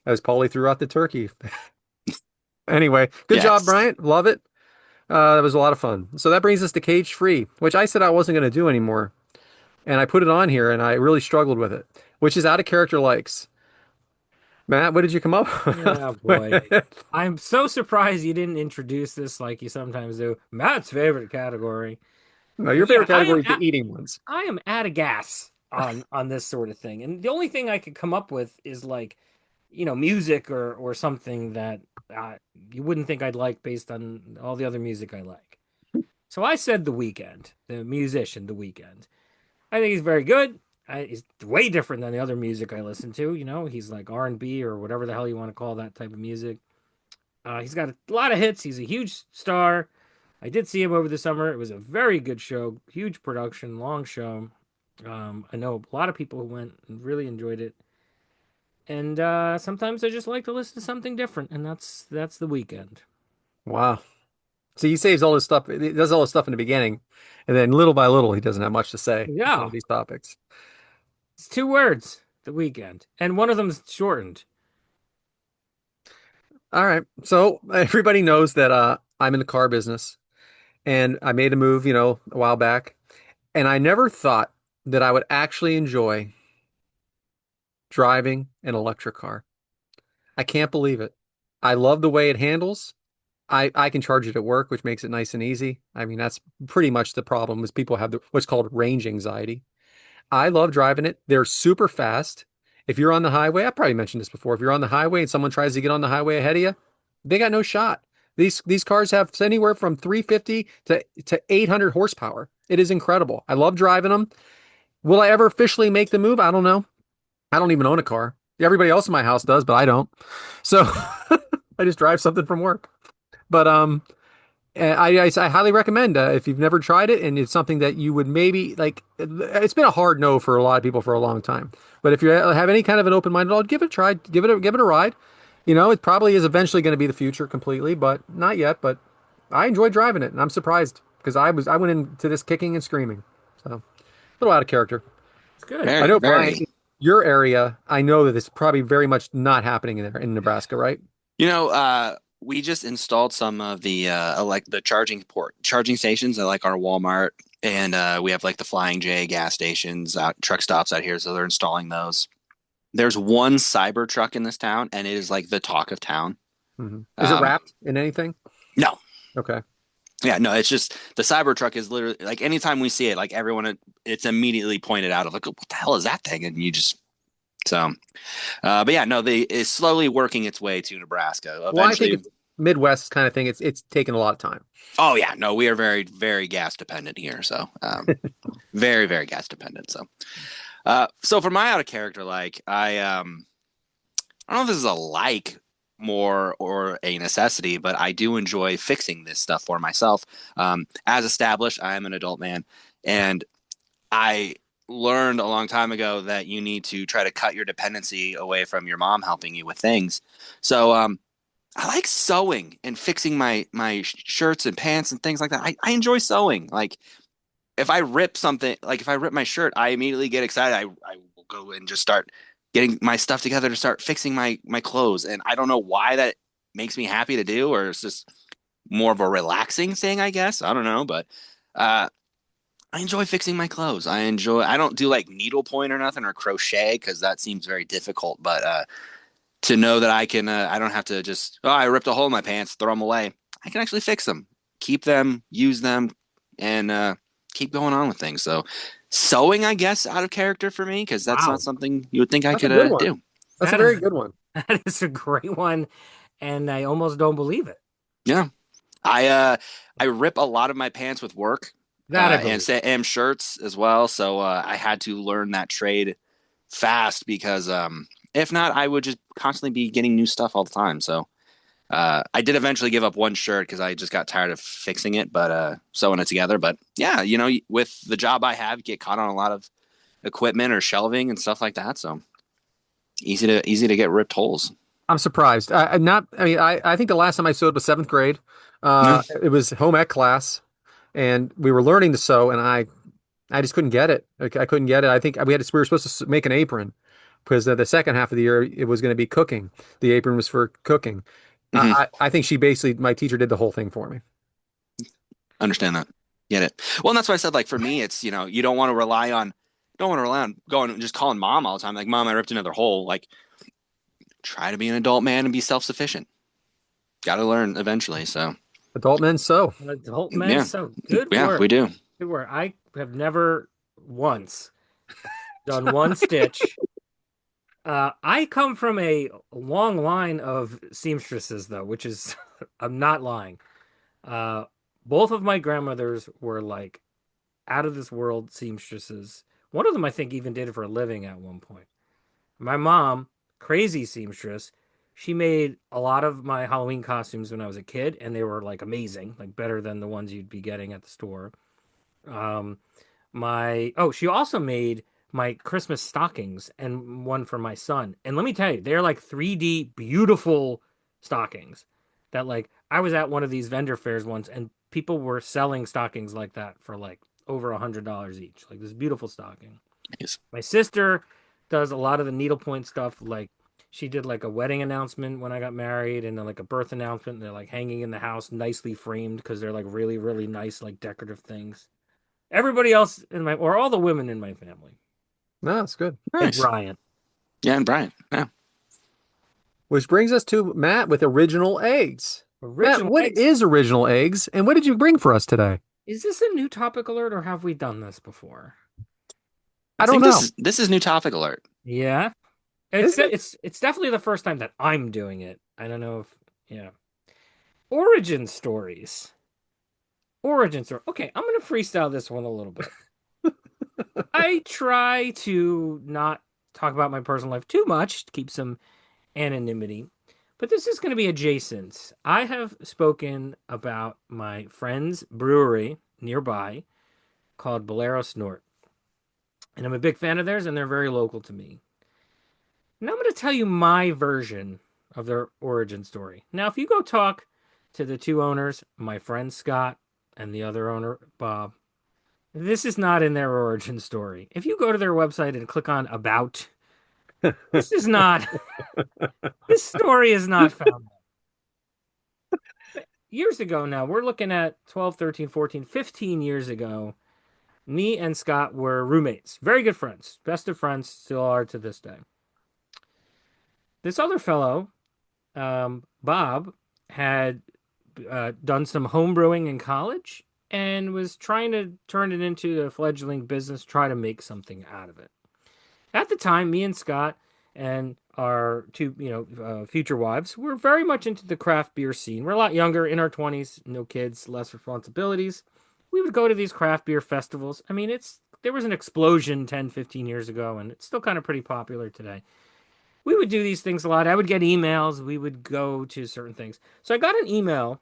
as Paulie threw out the turkey. Anyway, good job, Yes. Bryant. Love it. That was a lot of fun. So that brings us to Cage Free, which I said I wasn't going to do anymore. And I put it on here and I really struggled with it, which is out of character likes. Matt, what did you come up Oh boy. with? I'm so surprised you didn't introduce this like you sometimes do. Matt's favorite category. No, And your yeah, favorite category is the eating ones. I am at a gas on this sort of thing. And the only thing I could come up with is like, music or something that uh, you wouldn't think I'd like based on all the other music I like. So I said The Weeknd, the musician, The Weeknd. I think he's very good. He's way different than the other music I listen to. He's like R&B or whatever the hell you want to call that type of music. He's got a lot of hits. He's a huge star. I did see him over the summer. It was a very good show, huge production, long show. I know a lot of people who went and really enjoyed it. And sometimes I just like to listen to something different, and that's The Weekend. Wow. So he saves all his stuff. He does all his stuff in the beginning, and then little by little, he doesn't have much to say on some of Yeah, these topics. it's two words, The Weekend, and one of them's shortened. All right. So everybody knows that I'm in the car business, and I made a move, a while back, and I never thought that I would actually enjoy driving an electric car. I can't believe it. I love the way it handles. I can charge it at work, which makes it nice and easy. I mean, that's pretty much the problem is people have what's called range anxiety. I love driving it. They're super fast. If you're on the highway, I probably mentioned this before. If you're on the highway and someone tries to get on the highway ahead of you, they got no shot. These cars have anywhere from 350 to 800 horsepower. It is incredible. I love driving them. Will I ever officially make the move? I don't know. I don't even own a car. Everybody else in my house does, but I don't. So I just drive something from work. But I highly recommend if you've never tried it and it's something that you would maybe like. It's been a hard no for a lot of people for a long time. But if you have any kind of an open mind, I'll give it a try. Give it a ride. It probably is eventually going to be the future completely, but not yet. But I enjoy driving it, and I'm surprised because I went into this kicking and screaming. So a little out of character. It's good. I Very, know, Brian, very. your area. I know that it's probably very much not happening in there in Nebraska, right? We just installed some of the like the charging stations at like our Walmart, and we have like the Flying J gas stations, truck stops out here, so they're installing those. There's one cyber truck in this town, and it is like the talk of town. Is it Um, wrapped in anything? no, Okay. yeah, no, it's just the cyber truck is literally like anytime we see it, like everyone, it's immediately pointed out of like, what the hell is that thing? And you just so, but yeah, no, it's slowly working its way to Nebraska. Well, I think Eventually, it's Midwest kind of thing. It's taken a lot of time. oh yeah, no, we are very, very gas dependent here. So, very, very gas dependent. So for my out of character, like I don't know if this is a like more or a necessity, but I do enjoy fixing this stuff for myself. As established, I am an adult man, and I learned a long time ago that you need to try to cut your dependency away from your mom helping you with things. So I like sewing and fixing my shirts and pants and things like that. I enjoy sewing. Like if I rip something, like if I rip my shirt, I immediately get excited. I will go and just start getting my stuff together to start fixing my clothes. And I don't know why that makes me happy to do, or it's just more of a relaxing thing, I guess. I don't know, but uh, I enjoy fixing my clothes. I don't do like needlepoint or nothing or crochet because that seems very difficult. But to know that I don't have to just, oh, I ripped a hole in my pants, throw them away. I can actually fix them, keep them, use them, and keep going on with things. So sewing, I guess, out of character for me because that's not Wow. something you would think I That's a could good one. do. That's a That very is good one. that is a great one, and I almost don't believe it. Yeah, I rip a lot of my pants with work, That I and believe. and shirts as well. So I had to learn that trade fast because if not, I would just constantly be getting new stuff all the time. So I did eventually give up one shirt because I just got tired of fixing it, but sewing it together. But yeah, with the job I have, you get caught on a lot of equipment or shelving and stuff like that. So easy to get ripped holes. I'm surprised. I'm not. I mean, I think the last time I sewed was seventh grade. Yeah. It was home ec class, and we were learning to sew, and I just couldn't get it. I couldn't get it. I think we were supposed to make an apron because the second half of the year it was going to be cooking. The apron was for cooking. Hmm. I think she basically my teacher did the whole thing for me. Understand that. Get it. Well, and that's why I said like for me, it's you don't want to rely on going and just calling mom all the time. Like, mom, I ripped another hole. Like, try to be an adult man and be self sufficient. Got to learn eventually. So Adult men sew. Adult men, yeah, so good yeah, we work. do. Good work. I have never once done one stitch. I come from a long line of seamstresses, though, which is, I'm not lying. Uh, both of my grandmothers were like out of this world seamstresses. One of them, I think, even did it for a living at one point. My mom, crazy seamstress, she made a lot of my Halloween costumes when I was a kid, and they were like amazing, like better than the ones you'd be getting at the store. Um, she also made my Christmas stockings and one for my son. And let me tell you, they're like 3D beautiful stockings that like I was at one of these vendor fairs once and people were selling stockings like that for like over $100 each. Like this beautiful stocking. Yes. My sister does a lot of the needlepoint stuff. Like she did like a wedding announcement when I got married and then like a birth announcement. And they're like hanging in the house nicely framed because they're like really, really nice, like decorative things. Everybody else or all the women in my family, No, that's good. and Nice. Bryant. Yeah, and Brian. Yeah. Which brings us to Matt with original eggs. Matt, Original what eggs. is original eggs, and what did you bring for us today? Is this a new topic alert or have we done this before? I I don't think know. this is new topic alert. Yeah. It's Is it? it's definitely the first time that I'm doing it. I don't know if yeah. Origin stories. Origin story. Okay, I'm gonna freestyle this one a little bit. I try to not talk about my personal life too much to keep some anonymity, but this is going to be adjacent. I have spoken about my friend's brewery nearby called Bolero Snort, and I'm a big fan of theirs, and they're very local to me. And I'm going to tell you my version of their origin story. Now, if you go talk to the two owners, my friend Scott and the other owner, Bob, this is not in their origin story. If you go to their website and click on About, this is not, this story is not found. Years ago now, we're looking at 12, 13, 14, 15 years ago. Me and Scott were roommates, very good friends, best of friends, still are to this day. This other fellow, Bob, had done some home brewing in college and was trying to turn it into a fledgling business, try to make something out of it. At the time, me and Scott and our two, future wives were very much into the craft beer scene. We're a lot younger, in our 20s, no kids, less responsibilities. We would go to these craft beer festivals. I mean, there was an explosion 10, 15 years ago, and it's still kind of pretty popular today. We would do these things a lot. I would get emails. We would go to certain things. So I got an email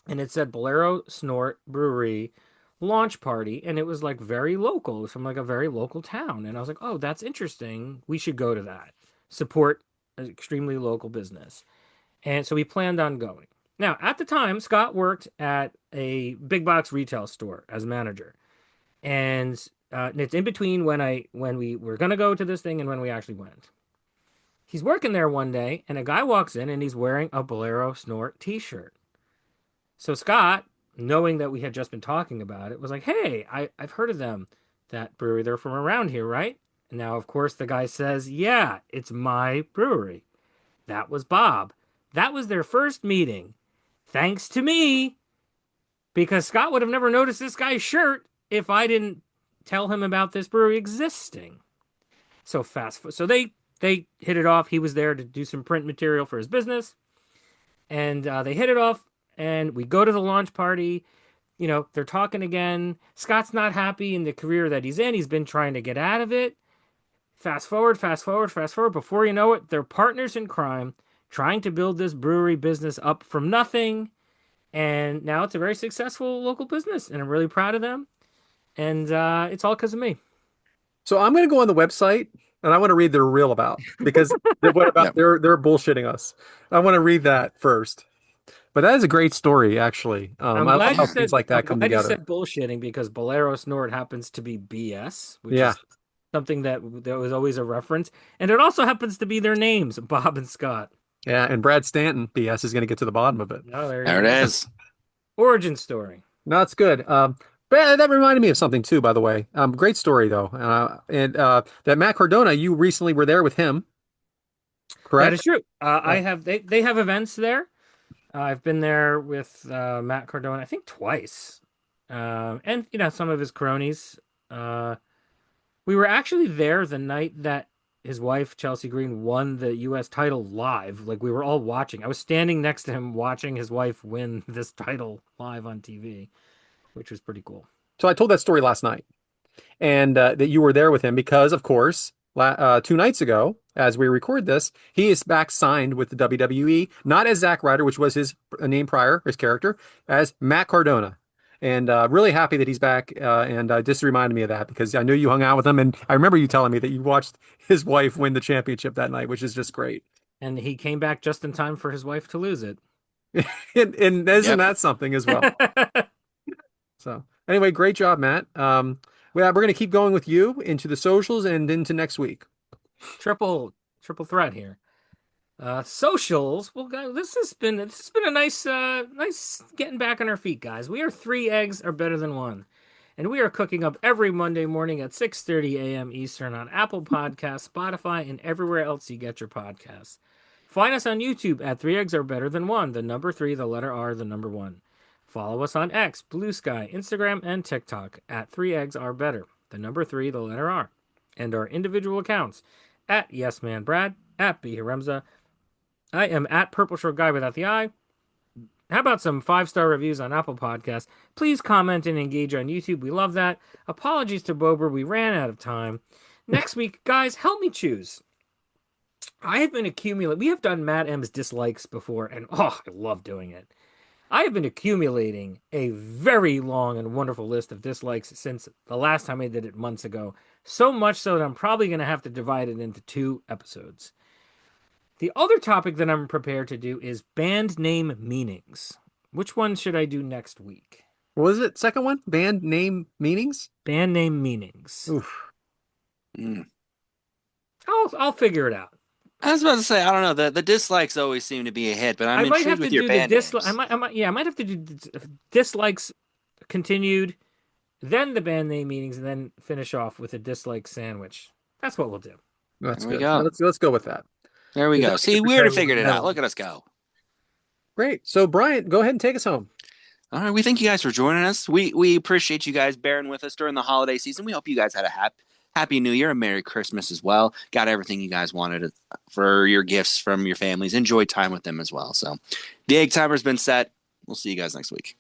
and it said Bolero Snort Brewery launch party, and it was like very local. It was from like a very local town, and I was like, "Oh, that's interesting. We should go to that. Support an extremely local business." And so we planned on going. Now, at the time, Scott worked at a big box retail store as manager. And it's in between when we were gonna go to this thing and when we actually went. He's working there one day, and a guy walks in and he's wearing a Bolero Snort T-shirt. So Scott, knowing that we had just been talking about it, was like, "Hey, I've heard of them. That brewery, they're from around here, right?" And now, of course, the guy says, "Yeah, it's my brewery." That was Bob. That was their first meeting, thanks to me, because Scott would have never noticed this guy's shirt if I didn't tell him about this brewery existing. So they hit it off. He was there to do some print material for his business, and they hit it off. And we go to the launch party. You know, they're talking again. Scott's not happy in the career that he's in. He's been trying to get out of it. Fast forward, fast forward, fast forward. Before you know it, they're partners in crime, trying to build this brewery business up from nothing. And now it's a very successful local business, and I'm really proud of them. And it's all because of me. So I'm going to go on the website and I want to read their real about because what about Yep. they're bullshitting us. I want to read that first. But that is a great story, actually. I love how things like I'm that come glad you together. said bullshitting because Bolero Snort happens to be BS, which Yeah, is something that was always a reference, and it also happens to be their names, Bob and Scott. yeah. And Brad Stanton, BS, is going to get to the bottom of it. Oh, there you There it go. is. Origin story. No, it's good. But that reminded me of something too, by the way. Great story though. And that Matt Cardona, you recently were there with him, That correct? is true. Uh, They have events there. I've been there with Matt Cardona, I think twice, and you know some of his cronies. Uh, we were actually there the night that his wife Chelsea Green won the U.S. title live. Like we were all watching. I was standing next to him watching his wife win this title live on TV, which was pretty cool. so I told that story last night. And that you were there with him because, of course, 2 nights ago, as we record this, he is back signed with the WWE, not as Zack Ryder, which was his name prior, his character, as Matt Cardona. And really happy that he's back. And just reminded me of that because I knew you hung out with him. And I remember you telling me that you watched his wife win the championship that night, which is just great. And he came back just in time for his wife to lose it. And isn't Yep. that something as well? So anyway, great job, Matt. We're going to keep going with you into the socials and into next week. Triple threat here. Socials. Well, guys, this has been a nice getting back on our feet, guys. We are three eggs are better than one, and we are cooking up every Monday morning at 6:30 a.m. Eastern on Apple Podcasts, Spotify, and everywhere else you get your podcasts. Find us on YouTube at Three Eggs Are Better Than One. The number three, the letter R, the number one. Follow us on X, Blue Sky, Instagram, and TikTok at Three Eggs Are Better. The number three, the letter R, and our individual accounts at Yes Man Brad, at B Haremza, I am at Purple Short Guy without the I. How about some 5-star reviews on Apple Podcasts? Please comment and engage on YouTube. We love that. Apologies to Bober. We ran out of time. Next week, guys, help me choose. I have been accumulating. We have done Matt M's dislikes before, and oh, I love doing it. I have been accumulating a very long and wonderful list of dislikes since the last time I did it months ago. So much so that I'm probably going to have to divide it into 2 episodes. The other topic that I'm prepared to do is band name meanings. Which one should I do next week? What was it? Second one? Band name meanings? Band name meanings. Oof. Mm. I'll figure it out. I was about to say, I don't know. The dislikes always seem to be a hit, but I'm I might intrigued have to with your do the band dislike. names. I might have to do dislikes continued, then the band name meanings, and then finish off with a dislike sandwich. That's what we'll do. That's There we good. go. Let's go with that. There we Because go. I See, can we already prepare figured it one. out. Look at us go. Great. So Bryant, go ahead and take us home. All right, we thank you guys for joining us. We appreciate you guys bearing with us during the holiday season. We hope you guys had a happy New Year, a Merry Christmas as well. Got everything you guys wanted for your gifts from your families. Enjoy time with them as well. So, the egg timer's been set. We'll see you guys next week.